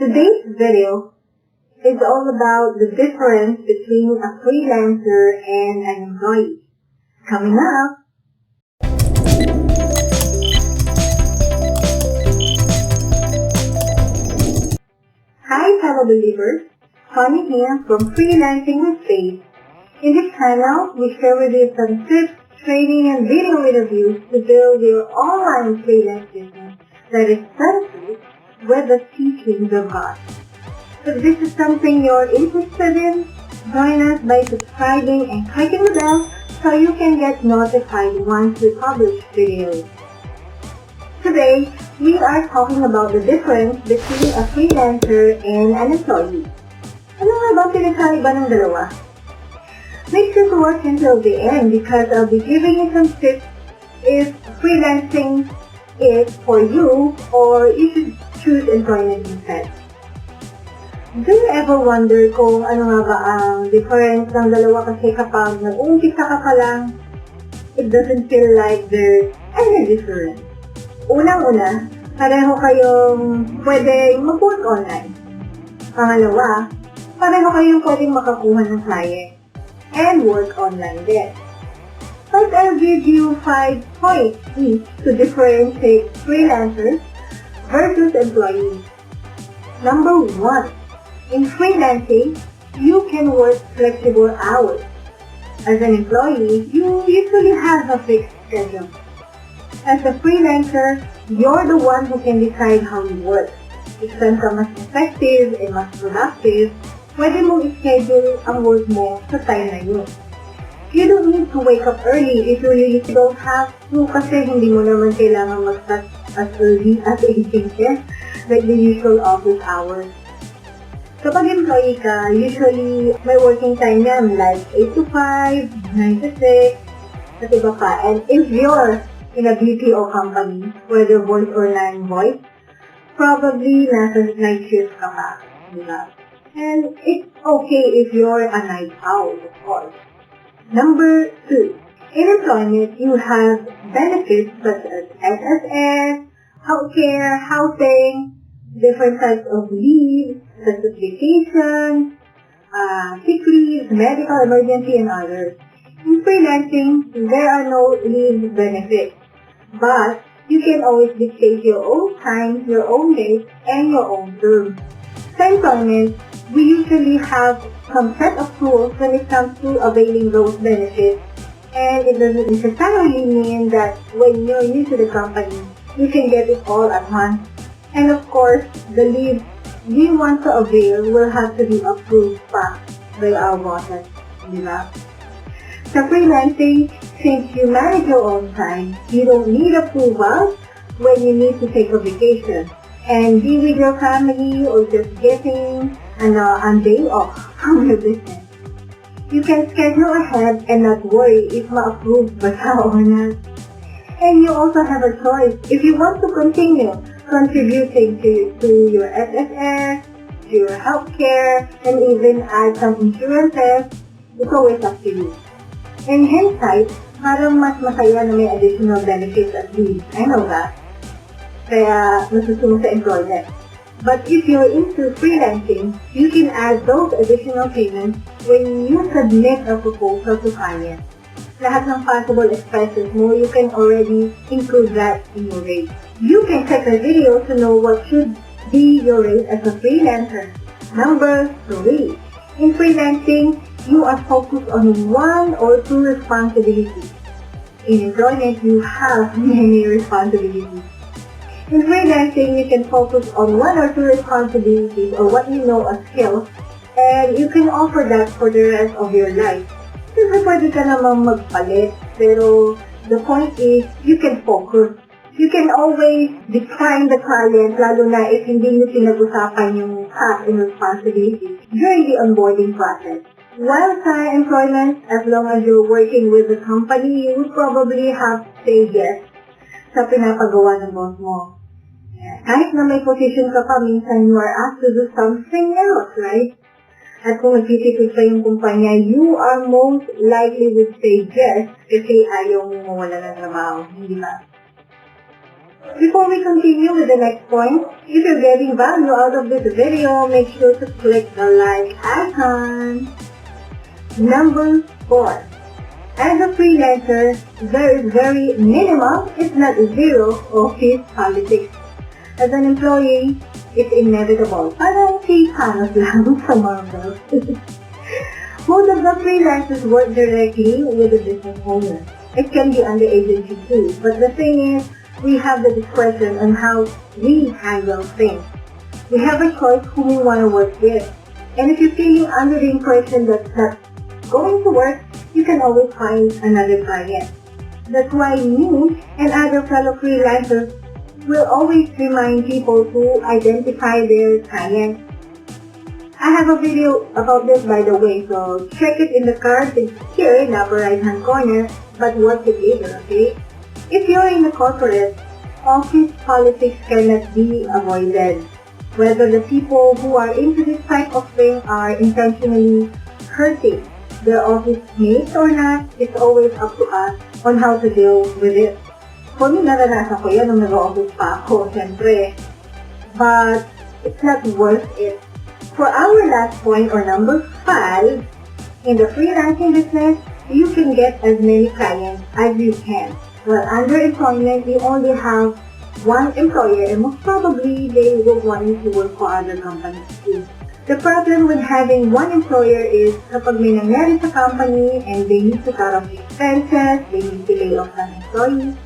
Today's video is all about the difference between a freelancer and an employee. Coming up! Hi fellow believers, Connie here from Freelancing with Faith. In this channel, we share with you some tips, training, and video interviews to build your online freelance business that is centered with the teachings of God. If this is something you're interested in, join us by subscribing and clicking the bell so you can get notified once we publish videos. Today, we are talking about the difference between a freelancer and an employee. Ano nga ba pinagkaiba ng dalawa? Make sure to watch until the end because I'll be giving you some tips if freelancing is for you or you should choose employment instead. Do you ever wonder kung ano nga ba ang difference ng dalawa kasi kapag nag-uumpisa ka pa lang, it doesn't feel like there's any difference. Unang-una, pareho kayong pwedeng mag-work online. Pangalawa, pareho kayong pwedeng makakuha ng client and work online din. But I'll give you 5 points each to differentiate freelancers versus employees. Number 1, in freelancing, you can work flexible hours. As an employee, you usually have a fixed schedule. As a freelancer, you're the one who can decide how you work. If saan ka mas effective and mas productive, pwede mong i-schedule ang work mo sa time na yun. You don't need to wake up early if you really don't have to kasi hindi mo naman kailangan mag-start as early as 8 a.m. like the usual office hours. Kapag employee ka, usually may working time yan like 8 to 5, 9 to 6, at iba pa. And if you're in a BPO company, whether voice or non-voice, probably nasa night shift ka pa. Diba? And it's okay if you're a night owl, of course. Number 2, in employment, you have benefits such as SSS, healthcare, housing, different types of leave, such as vacation, sick leave, medical emergency, and others. In freelancing, there are no leave benefits, but you can always dictate your own time, your own dates, and your own terms. Sa employment, we usually have some set of tools when it comes to availing those benefits, and it doesn't necessarily mean that when you're new to the company, you can get it all at once. And of course, the leave we want to avail will have to be approved pa by our bosses, di ba? Sa freelancing, since you manage your own time, you don't need approval when you need to take a vacation and be with your family or just getting a day off from your business. You can schedule ahead and not worry if ma-approve ba siya or not. And you also have a choice if you want to continue contributing to your SSS, to your healthcare, and even add some insurances. It's always up to you. In hindsight, parang mas masaya na may additional benefits at least. I know that. Kaya nasusunod sa employment. But if you're into freelancing, you can add those additional payments when you submit a proposal to client. Lahat ng possible expenses mo, you can already include that in your rate. You can check the video to know what should be your rate as a freelancer. Number 3. In freelancing, you are focused on 1 or 2 responsibilities. In employment, you have many responsibilities. In freelancing, you can focus on 1 or 2 responsibilities or what you know as skills, and you can offer that for the rest of your life. Kasi pwede ka namang magpalit, pero the point is, you can focus. You can always decline the client, lalo na if hindi nyo pinag-usapan yung tasks and responsibilities during the onboarding process. While sa employment, as long as you're working with the company, you would probably have to say yes sa pinapagawa ng boss mo. Kahit na may position ka pa, minsan you are asked to do something else, right? At kung nagtitipid pa yung kumpanya, you are most likely would say yes kasi ayaw mo mawala ng trabaho, hindi ba? Before we continue with the next point, if you're getting value out of this video, make sure to click the like icon. Number 4. As a freelancer, there is very minimal, if not zero, office politics. As an employee, it's inevitable. Parang si Thanos lang sa Marvel. Most of the freelancers work directly with the business owner. It can be under agency too, but the thing is, we have the discretion on how we handle things. We have a choice who we want to work with. And if you're feeling under the impression that that's going to work, you can always find another client. That's why me and other fellow freelancers will always remind people to identify their clients. I have a video about this, by the way, so check it in the card here in the upper right hand corner, but watch it later, okay? If you're in the corporate, office politics cannot be avoided. Whether the people who are into this type of thing are intentionally hurting their office mates or not, it's always up to us on how to deal with it. For me, naranasan ko yan nung nag-office pa ako, syempre. But it's not worth it. For our last point, or number 5, in the freelancing business, you can get as many clients as you can. Well, under employment, you only have one employer, and most probably they will want you to work for other companies too. The problem with having one employer is kapag may nangyari sa company and they need to cut off expenses, they need to lay off an employee,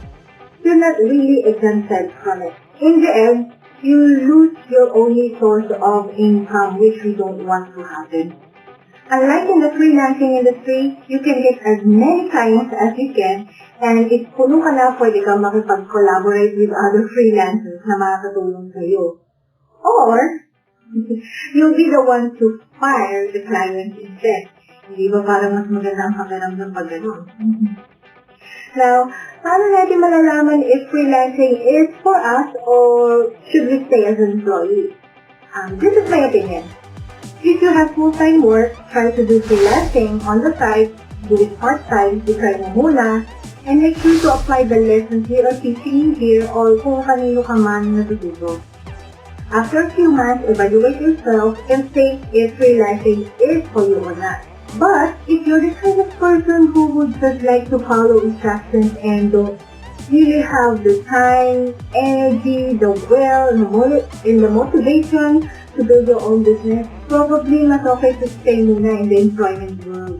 you're not really exempted from it. In the end, you lose your only source of income, which we don't want to happen. Unlike in the freelancing industry, you can get as many clients as you can, and if puno ka na, pwede ka makipag-collaborate with other freelancers na makakatulong sa'yo. Or, you'll be the one to fire the client instead. Hindi ba parang mas maganda ang pakiramdam pag gano'n? Now, paano natin malalaman if freelancing is for us or should we stay as an employee? This is my opinion. If you have full-time work, try to do freelancing on the side, do it part-time, try mo muna, and make sure to apply the lessons we are teaching you here or kung kanino ka man natututo. After a few months, evaluate yourself and think if freelancing is for you or not. But if you're the kind of person who would just like to follow instructions and don't really have the time, energy, the will, and the motivation to build your own business, probably mas okay to stay muna in the employment world.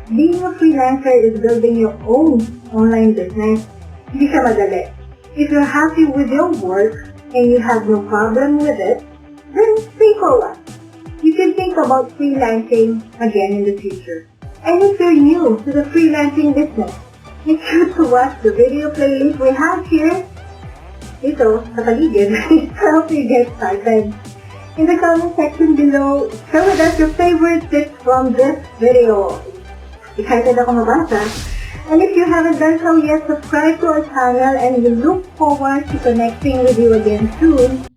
Being a freelancer is building your own online business. Hindi siya madali. If you're happy with your work and you have no problem with it, then stay for a while. You can think about freelancing again in the future. And if you're new to the freelancing business, make sure to watch the video playlist we have here. Ito, sa paligid, to help you get started. In the comment section below, share with us your favorite tips from this video. Excited ako mabasa. And if you haven't done so yet, subscribe to our channel and we look forward to connecting with you again soon.